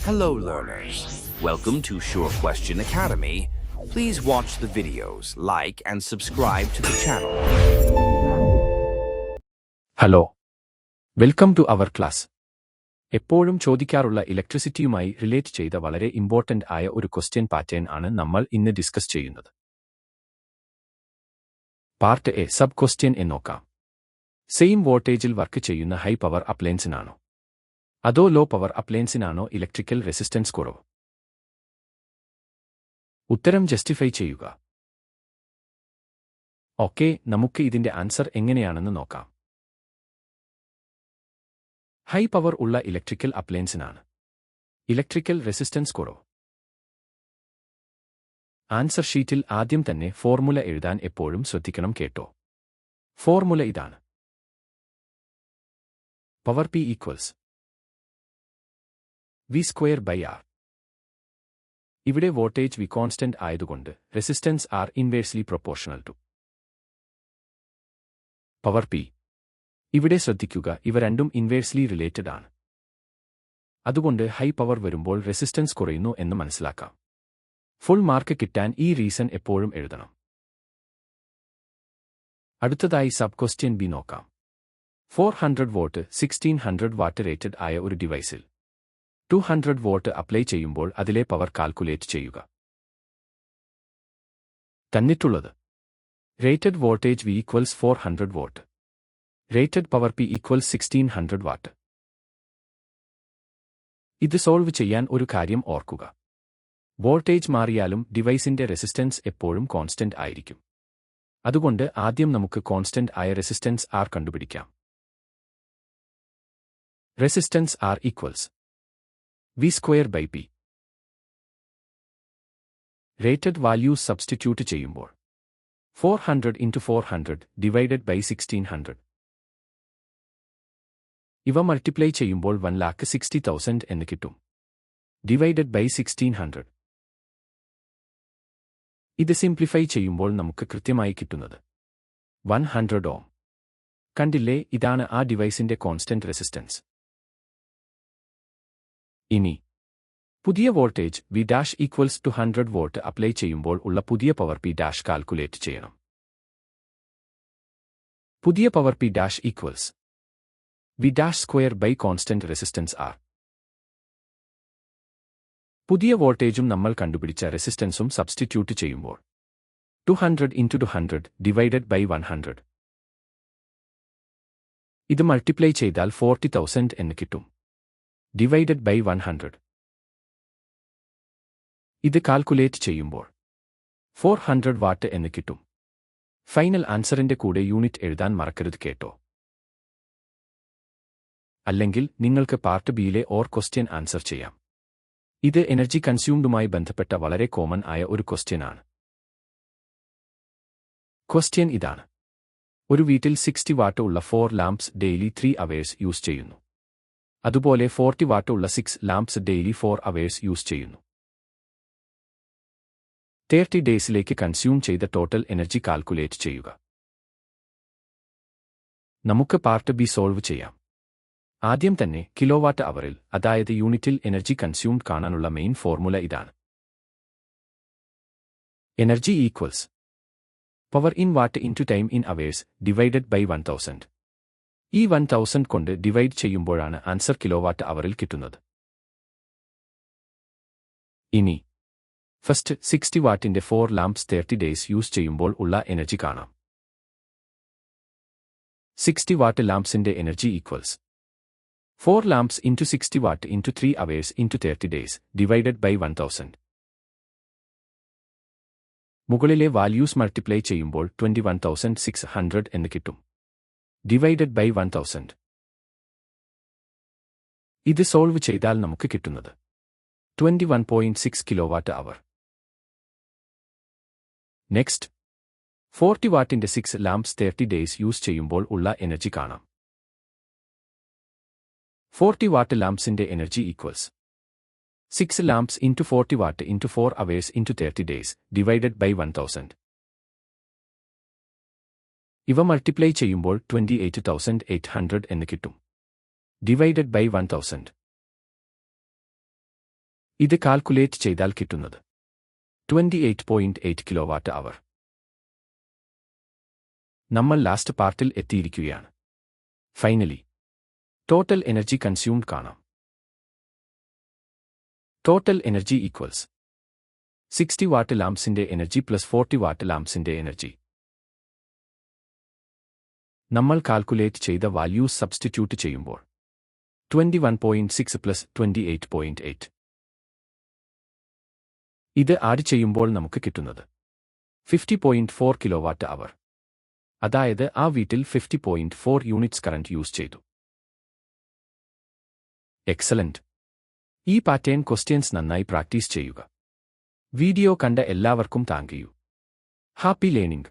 Hello learners, welcome to Sure Question Academy. Please watch the videos, like and subscribe to the channel. Hello welcome to our class. എപ്പോഴും ചോദിക്കാറുള്ള ഇലക്ട്രിസിറ്റിയുമായി relate ചെയ്ത വളരെ important ആയ ഒരു question pattern ആണ് നമ്മൾ ഇന്ന് ഡിസ്കസ് ചെയ്യുന്നത്. പാർട്ട് എ സബ് ക്വസ്റ്റ്യൻ എന്ന് നോക്കാം. സെയിം വോൾട്ടേജിൽ വർക്ക് ചെയ്യുന്ന ഹൈ പവർ അപ്ലയൻസിനാണോ അതോ ലോ പവർ അപ്ലയൻസിനാണോ ഇലക്ട്രിക്കൽ റെസിസ്റ്റൻസ് കുറവ്? ഉത്തരം ജസ്റ്റിഫൈ ചെയ്യുക. ഓക്കെ, നമുക്ക് ഇതിന്റെ ആൻസർ എങ്ങനെയാണെന്ന് നോക്കാം. ഹൈ പവർ ഉള്ള ഇലക്ട്രിക്കൽ അപ്ലയൻസിനാണ് ഇലക്ട്രിക്കൽ റെസിസ്റ്റൻസ് കുറവ്. ആൻസർ ഷീറ്റിൽ ആദ്യം തന്നെ ഫോർമുല എഴുതാൻ എപ്പോഴും ശ്രദ്ധിക്കണം കേട്ടോ. ഫോർമുല ഇതാണ്: പവർ P ഈക്വൽസ് V²/R. ഇവിടെ വോൾട്ടേജ് V കോൺസ്റ്റന്റ് ആയതുകൊണ്ട് resistance R inversely proportional to power P. ഇവിടെ ശ്രദ്ധിക്കുക, ഇവ രണ്ടും ഇൻവേഴ്സ്ലി റിലേറ്റഡ് ആണ്. അതുകൊണ്ട് ഹൈ പവർ വരുമ്പോൾ റെസിസ്റ്റൻസ് കുറയുന്നു എന്ന് മനസ്സിലാക്കാം. ഫുൾ മാർക്ക് കിട്ടാൻ ഈ റീസൺ എപ്പോഴും എഴുതണം. അടുത്തതായി സബ് ക്വസ്റ്റ്യൻ ബി നോക്കാം. 400 വോൾട്ട് 1600 വാട്ട് റേറ്റഡ് ആയ ഒരു ഡിവൈസിൽ 200 വോൾട്ട് അപ്ലൈ ചെയ്യുമ്പോൾ അതിലെ പവർ കാൽക്കുലേറ്റ് ചെയ്യുക. തന്നിട്ടുള്ളത് rated voltage V equals 400 volt, rated power P equals 1600 what. ഇത് സോൾവ് ചെയ്യാൻ ഒരു കാര്യം ഓർക്കുക: വോൾട്ടേജ് മാറിയാലും ഡിവൈസിന്റെ റെസിസ്റ്റൻസ് എപ്പോഴും കോൺസ്റ്റന്റ് ആയിരിക്കും. അതുകൊണ്ട് ആദ്യം നമുക്ക് കോൺസ്റ്റന്റ് ആയ റെസിസ്റ്റൻസ് R കണ്ടുപിടിക്കാം. Resistance R equals V²/P. Rated values substitute ചെയ്യുമ്പോൾ 400 × 400 ഡിവൈഡഡ് ബൈ 1600. ഇവ മൾട്ടിപ്ലൈ ചെയ്യുമ്പോൾ 1,60,000 എന്ന് കിട്ടും, ഡിവൈഡഡ് ബൈ 1600. ഇത് സിംപ്ലിഫൈ ചെയ്യുമ്പോൾ നമുക്ക് കൃത്യമായി കിട്ടുന്നത് 100 ഓം. കണ്ടില്ലേ, ഇതാണ് ആ ഡിവൈസിന്റെ കോൺസ്റ്റന്റ് റെസിസ്റ്റൻസ്. ഇനി പുതിയ voltage V' equals 200 volt apply ചെയ്യുമ്പോൾ ഉള്ള പുതിയ പവർ P' കാൽക്കുലേറ്റ് ചെയ്യണം. പുതിയ power P' equals V'² constant resistance R. പുതിയ വോൾട്ടേജും നമ്മൾ കണ്ടുപിടിച്ച റെസിസ്റ്റൻസും സബ്സ്റ്റിറ്റ്യൂട്ട് ചെയ്യുമ്പോൾ 200 × 200 ഡിവൈഡഡ് ബൈ 100. ഇത് മൾട്ടിപ്ലൈ ചെയ്താൽ 40,000 എന്ന് കിട്ടും, ഡിവൈഡഡ് ബൈ 100. ഇത് കാൽക്കുലേറ്റ് ചെയ്യുമ്പോൾ 400 വാട്ട് എന്ന് കിട്ടും. ഫൈനൽ ആൻസറിന്റെ കൂടെ യൂണിറ്റ് എഴുതാൻ മറക്കരുത് കേട്ടോ. അല്ലെങ്കിൽ നിങ്ങൾക്ക് പാർട്ട് ബിയിലെ ഓർ ക്വസ്റ്റ്യൻ ആൻസർ ചെയ്യാം. ഇത് എനർജി കൺസ്യൂംഡുമായി ബന്ധപ്പെട്ട വളരെ കോമൺ ആയ ഒരു ക്വസ്റ്റ്യൻ ആണ്. ക്വസ്റ്റ്യൻ ഇതാണ്: ഒരു വീട്ടിൽ 60 വാട്ട് ഉള്ള 4 ലാംപ്സ് ഡെയിലി 3 അവേഴ്സ് യൂസ് ചെയ്യുന്നു. അതുപോലെ 40 വാട്ട് ഉള്ള 6 ലാംപ്സ് ഡെയിലി 4 അവേഴ്സ് യൂസ് ചെയ്യുന്നു. 30 ഡേയ്സിലേക്ക് കൺസ്യൂം ചെയ്ത ടോട്ടൽ എനർജി കാൽക്കുലേറ്റ് ചെയ്യുക. നമുക്ക് പാർട്ട് ബി സോൾവ് ചെയ്യാം. ആദ്യം തന്നെ കിലോവാട്ട് അവറിൽ, അതായത് യൂണിറ്റിൽ എനർജി കൺസ്യൂംഡ് കാണാനുള്ള മെയിൻ ഫോർമുല ഇതാണ്: energy equals power in watt into time in hours divided by 1000. ഈ 1000 കൊണ്ട് ഡിവൈഡ് ചെയ്യുമ്പോഴാണ് ആൻസർ കിലോവാട്ട് അവറിൽ കിട്ടുന്നത്. ഇനി ഫസ്റ്റ് 60 വാട്ടിന്റെ 4 ലാംപ്സ് 30 ഡേയ്സ് യൂസ് ചെയ്യുമ്പോൾ ഉള്ള എനർജി കാണാം. 60 വാട്ട് ലാംപ്സിന്റെ energy equals 4 lamps into 60 watt into 3 hours into 30 days divided by 1000. മുകളിലെ വാല്യൂസ് മൾട്ടിപ്ലൈ ചെയ്യുമ്പോൾ 21,600 എന്ന് കിട്ടും, ഡിവൈഡഡ് ബൈ 1000. ഇത് സോൾവ് ചെയ്താൽ നമുക്ക് കിട്ടുന്നത് 21.6 കിലോവാട്ട് അവർ. നെക്സ്റ്റ് 40 വാട്ടിന്റെ 6 ലാംപ്സ് 30 ഡേയ്സ് യൂസ് ചെയ്യുമ്പോൾ ഉള്ള എനർജി കാണാം. 40 വാട്ട് ലാംപ്സിന്റെ energy equals 6 lamps into 40 watt into 4 hours into 30 days divided by 1000. ഇവ മൾട്ടിപ്ലൈ ചെയ്യുമ്പോൾ 28,800 എന്ന് കിട്ടും, ഡിവൈഡഡ് ബൈ 1000. ഇത് കാൽക്കുലേറ്റ് ചെയ്താൽ കിട്ടുന്നത് 28.8 കിലോവാട്ട് അവർ. നമ്മൾ ലാസ്റ്റ് പാർട്ടിൽ എത്തിയിരിക്കുകയാണ്. ഫൈനലി ടോട്ടൽ എനർജി കൺസ്യൂംഡ് കാണാം. ടോട്ടൽ എനർജി ഈക്വൽസ് 60 വാട്ട് ലാംപ്സിന്റെ എനർജി പ്ലസ് 40 വാട്ട് ലാംപ്സിന്റെ എനർജി. നമ്മൾ കാൽക്കുലേറ്റ് ചെയ്ത വാല്യൂസ് സബ്സ്റ്റിറ്റ്യൂട്ട് ചെയ്യുമ്പോൾ 21.6 പ്ലസ് 28.8. ഇത് ആഡ് ചെയ്യുമ്പോൾ നമുക്ക് കിട്ടുന്നത് 50.4 കിലോവാട്ട് അവർ. അതായത് ആ വീട്ടിൽ 50.4 യൂണിറ്റ്സ് കറന്റ് യൂസ് ചെയ്തു. എക്സലന്റ്. ഈ പാറ്റേൺ ക്വസ്റ്റ്യൻസ് നന്നായി പ്രാക്ടീസ് ചെയ്യുക. വീഡിയോ കണ്ട എല്ലാവർക്കും താങ്ക് യു. Happy learning.